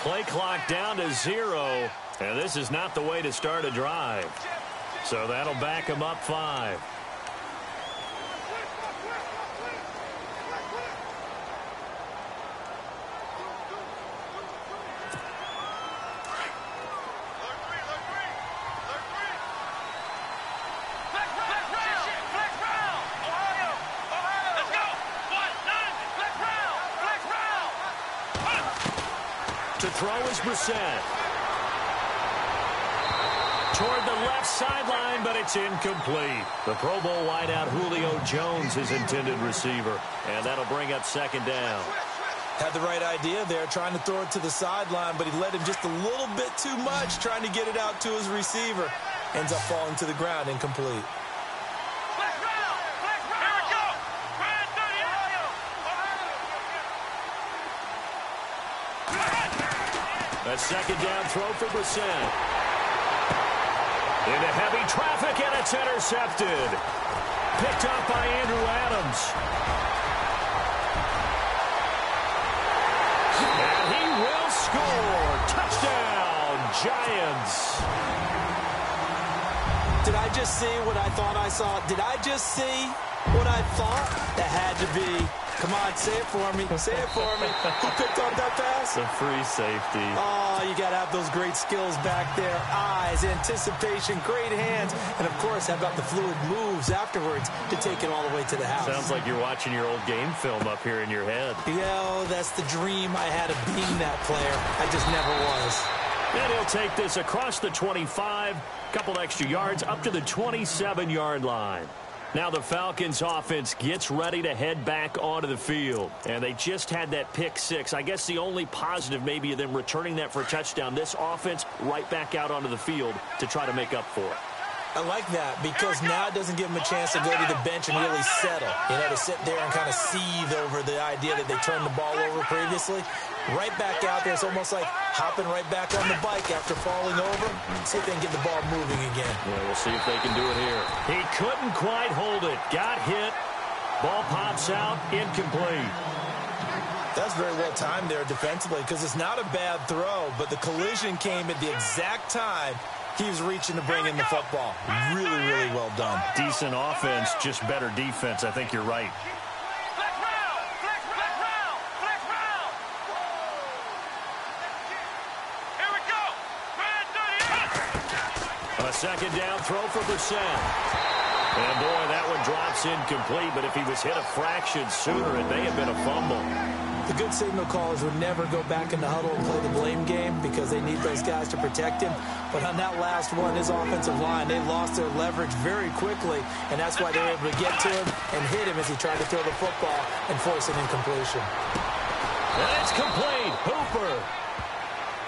Play clock down to 0, and this is not the way to start a drive. So that'll back him up 5. To throw is Brissett. Toward the left sideline, but it's incomplete. The Pro Bowl wideout Julio Jones is intended receiver, and that'll bring up 2nd down. Had the right idea there, trying to throw it to the sideline, but he led him just a little bit too much, trying to get it out to his receiver. Ends up falling to the ground, incomplete. A 2nd down throw for Brissett. Into heavy traffic, and it's intercepted. Picked up by Andrew Adams. And he will score. Touchdown, Giants. Did I just see what I thought I saw? Did I just see what I thought? That had to be. Come on, say it for me. Say it for me. Who picked up that pass? The free safety. Oh, you got to have those great skills back there. Eyes, anticipation, great hands. And, of course, how about the fluid moves afterwards to take it all the way to the house? Sounds like you're watching your old game film up here in your head. Yeah, that's the dream I had of being that player. I just never was. And he'll take this across the 25, couple extra yards, up to the 27-yard line. Now the Falcons offense gets ready to head back onto the field. And they just had that pick 6. I guess the only positive maybe of them returning that for a touchdown. This offense right back out onto the field to try to make up for it. I like that because now it doesn't give them a chance to go to the bench and really settle. You know, to sit there and kind of seethe over the idea that they turned the ball over previously. Right back out there. It's almost like hopping right back on the bike after falling over. See if they can get the ball moving again. Yeah, we'll see if they can do it here. He couldn't quite hold it. Got hit. Ball pops out. Incomplete. That's very well timed there defensively because it's not a bad throw, but the collision came at the exact time he was reaching to bring in the football. Really, really well done. Decent offense, just better defense. I think you're right. A 2nd down throw for Brissett. And, boy, that one drops incomplete, but if he was hit a fraction sooner, it may have been a fumble. The good signal callers would never go back in the huddle and play the blame game because they need those guys to protect him. But on that last one, his offensive line, they lost their leverage very quickly, and that's why they were able to get to him and hit him as he tried to throw the football and force an incompletion. And it's complete. Hooper.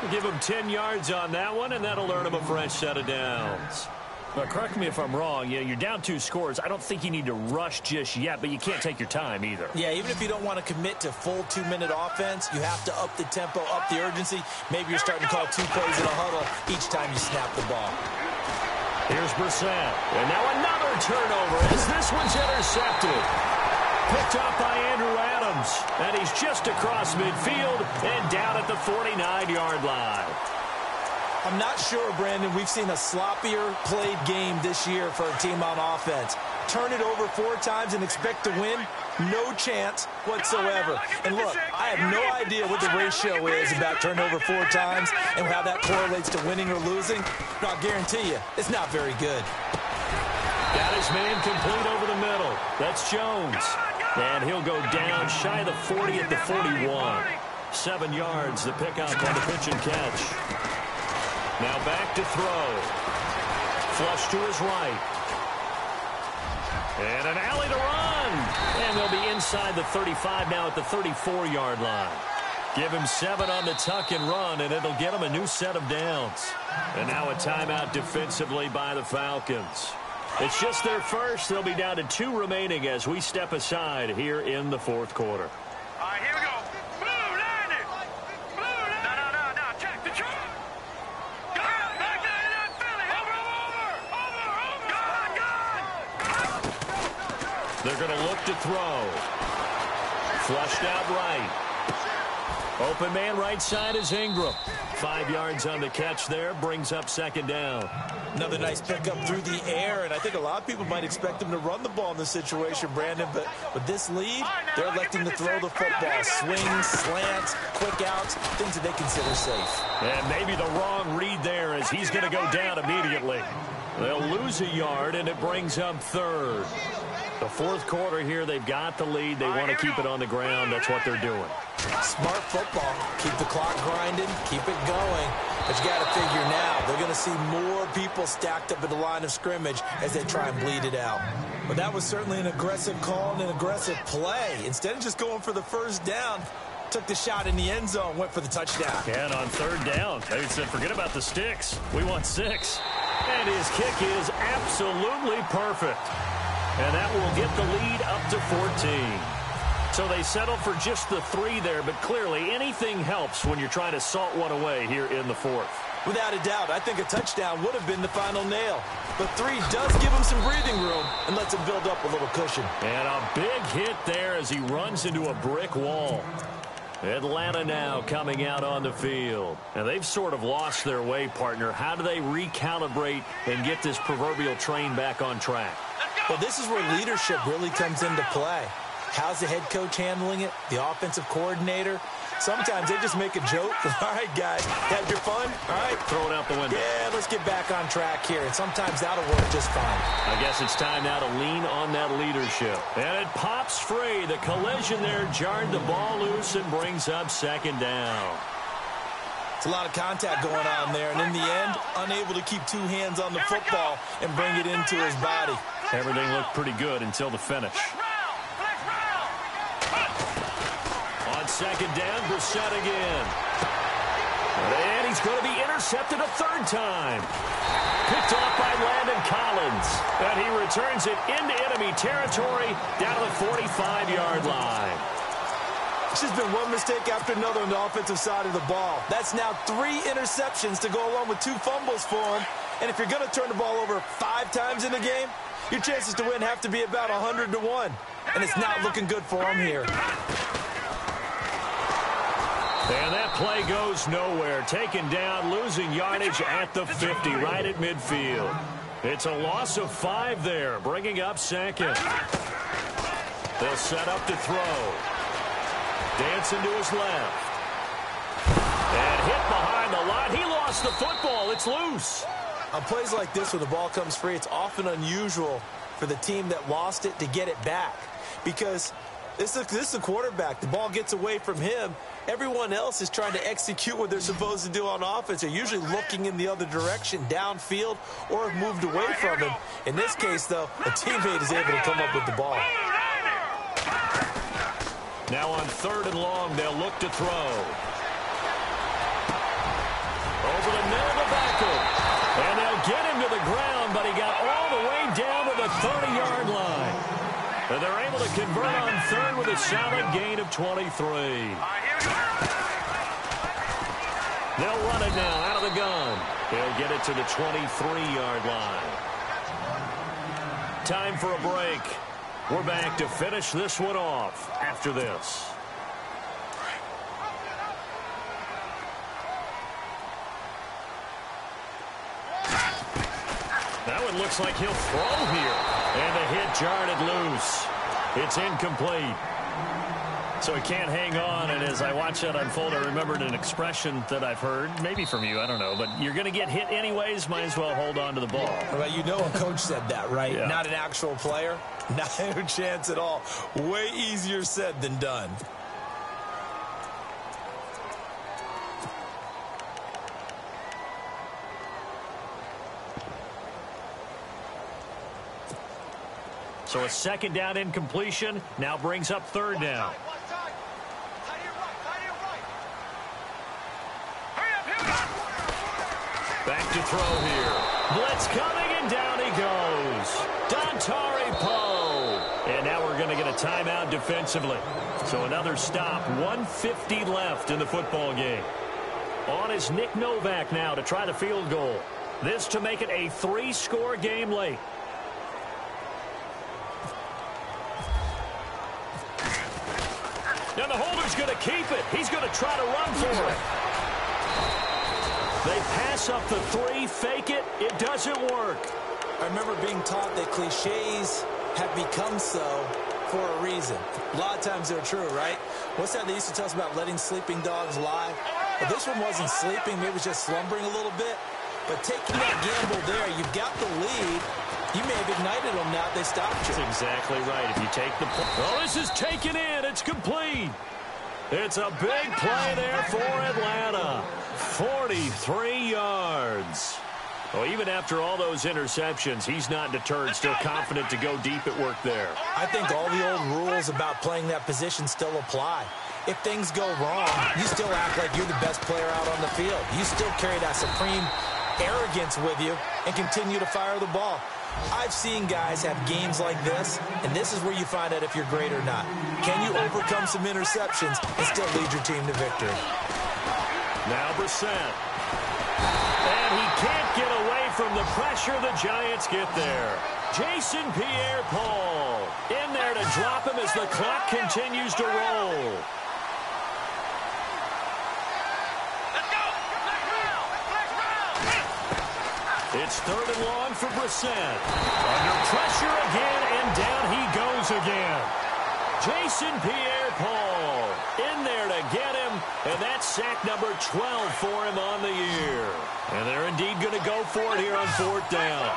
We'll give him 10 yards on that one, and that'll earn him a fresh set of downs. Now, correct me if I'm wrong. Yeah, you're down 2 scores. I don't think you need to rush just yet, but you can't take your time either. Yeah, even if you don't want to commit to full 2-minute offense, you have to up the tempo, up the urgency. Maybe you're starting to call 2 plays in a huddle each time you snap the ball. Here's Brissett. And now another turnover as this one's intercepted. Picked up by Andrew Adams. And he's just across midfield and down at the 49-yard line. I'm not sure, Brandon, we've seen a sloppier played game this year for a team on offense. Turn it over 4 times and expect to win? No chance whatsoever. And look, I have no idea what the ratio is about turnover 4 times and how that correlates to winning or losing. But I'll guarantee you, it's not very good. Got his man complete over the middle. That's Jones. And he'll go down shy of the 40 at the 41. 7 yards, the pickup on the pitch and catch. Now back to throw. Flush to his right. And an alley to run. And they'll be inside the 35 now at the 34-yard line. Give him 7 on the tuck and run, and it'll get him a new set of downs. And now a timeout defensively by the Falcons. It's just their first. They'll be down to 2 remaining as we step aside here in the 4th quarter. All right, here we go. Blue landed. No. Check the truck. Back there, Philly. Over. They're going to look to throw. Flushed out right. Open man right side is Ingram. 5 yards on the catch there, brings up second down. Another nice pickup through the air, and I think a lot of people might expect him to run the ball in this situation, Brandon, but with this lead, they're electing to throw the football. Swings, slants, quick outs, things that they consider safe. And maybe the wrong read there as he's going to go down immediately. They'll lose a yard, and it brings up third. The fourth quarter here, they've got the lead. They want to keep it on the ground. That's what they're doing. Smart football. Keep the clock grinding, keep it going. But you got to figure now, they're going to see more people stacked up at the line of scrimmage as they try and bleed it out. But that was certainly an aggressive call and an aggressive play. Instead of just going for the first down, took the shot in the end zone, went for the touchdown. And on third down, they said, forget about the sticks. We want 6. And his kick is absolutely perfect. And that will get the lead up to 14. So they settle for just the 3 there, but clearly anything helps when you're trying to salt one away here in the fourth. Without a doubt, I think a touchdown would have been the final nail. But 3 does give him some breathing room and lets him build up a little cushion. And a big hit there as he runs into a brick wall. Atlanta now coming out on the field. And they've sort of lost their way, partner. How do they recalibrate and get this proverbial train back on track? Well, this is where leadership really comes into play. How's the head coach handling it? The offensive coordinator? Sometimes they just make a joke. All right, guys, had your fun? All right. Throw it out the window. Yeah, let's get back on track here. And sometimes that'll work just fine. I guess it's time now to lean on that leadership. And it pops free. The collision there jarred the ball loose and brings up second down. It's a lot of contact going on there. And in the end, unable to keep 2 hands on the football and bring it into his body. Everything looked pretty good until the finish. On second down, Brissett again. And he's going to be intercepted a 3rd time. Picked off by Landon Collins. And he returns it into enemy territory down to the 45-yard line. It's just been one mistake after another on the offensive side of the ball. That's now 3 interceptions to go along with 2 fumbles for him. And if you're going to turn the ball over 5 times in the game, your chances to win have to be about 100 to 1. And it's not looking good for him here. And that play goes nowhere. Taken down, losing yardage at the 50, right at midfield. It's a loss of 5 there, bringing up second. They'll set up to throw. Dancing to his left. And hit behind the line. He lost the football. It's loose. On plays like this where the ball comes free, it's often unusual for the team that lost it to get it back. Because this is a quarterback. The ball gets away from him. Everyone else is trying to execute what they're supposed to do on offense. They're usually looking in the other direction, downfield, or have moved away from him. In this case, though, a teammate is able to come up with the ball. Now on 3rd and long, they'll look to throw. Over the middle of the backfield. And they'll get him to the ground, but he got all the way down to the 30-yard line. And they're able to convert on 3rd with a solid gain of 23. They'll run it now out of the gun. They'll get it to the 23-yard line. Time for a break. We're back to finish this one off after this. That one looks like he'll throw here. And the hit jarred it loose. It's incomplete. So he can't hang on, and as I watch that unfold, I remembered an expression that I've heard, maybe from you, I don't know, but you're going to get hit anyways, might as well hold on to the ball. Well, you know a coach said that, right? Yeah. Not an actual player. Not a chance at all. Way easier said than done. So a second down incompletion now brings up 3rd down. Back to throw here. Blitz coming, and down he goes. Dontari Poe. And now we're going to get a timeout defensively. So another stop. 1:50 left in the football game. On is Nick Novak now to try the field goal. This to make it a 3-score game late. And the holder who's going to keep it? He's going to try to run for it. They pass up the three, fake it. It doesn't work. I remember being taught that cliches have become so for a reason. A lot of times they're true, right? What's that they used to tell us about letting sleeping dogs lie? Well, this one wasn't sleeping. Maybe it was just slumbering a little bit. But taking that gamble there, you've got the lead. You may have ignited them now if they stopped you. That's exactly right. If you take the point. Oh, this is taken in. It's complete. It's a big play there for Atlanta. 43 yards. Well, even after all those interceptions, he's not deterred, still confident to go deep at work there. I think all the old rules about playing that position still apply. If things go wrong, you still act like you're the best player out on the field. You still carry that supreme arrogance with you and continue to fire the ball. I've seen guys have games like this, and this is where you find out if you're great or not. Can you overcome some interceptions and still lead your team to victory? Now Brissett. And he can't get away from the pressure. The Giants get there. Jason Pierre-Paul in there to drop him as the clock continues to roll. It's 3rd and long for Brissett. Under pressure again, and down he goes again. Jason Pierre-Paul in there to get him, and that's sack number 12 for him on the year. And they're indeed going to go for it here on 4th down.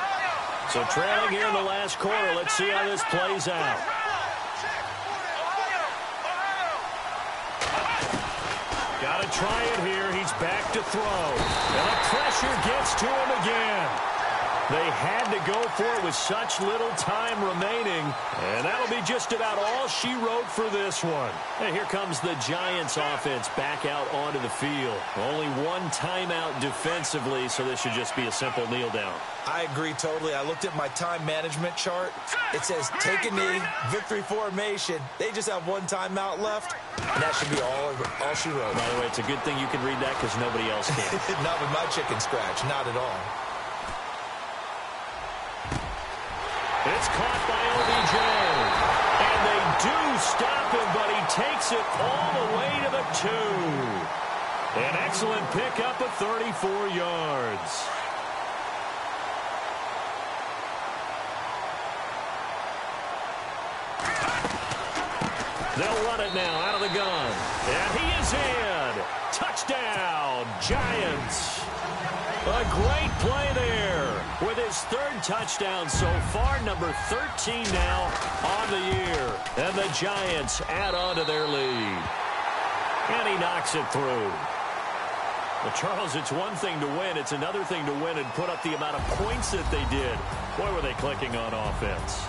So trailing here in the last quarter, let's see how this plays out. Got to try it here. He's back to throw. And the pressure gets to him again. They had to go for it with such little time remaining. And that'll be just about all she wrote for this one. And here comes the Giants offense back out onto the field. Only one timeout defensively, so this should just be a simple kneel down. I agree totally. I looked at my time management chart. It says take a knee, victory formation. They just have one timeout left, and that should be all she wrote. By the way, it's a good thing you can read that because nobody else can. Not with my chicken scratch, not at all. It's caught by OBJ. And they do stop him, but he takes it all the way to the 2. An excellent pickup of 34 yards. They'll run it now out of the gun. And he is in. Touchdown, Giants. A great play there with his 3rd touchdown so far, number 13 now on the year. And the Giants add on to their lead. And he knocks it through. Well, Charles, it's one thing to win. It's another thing to win and put up the amount of points that they did. Boy, were they clicking on offense.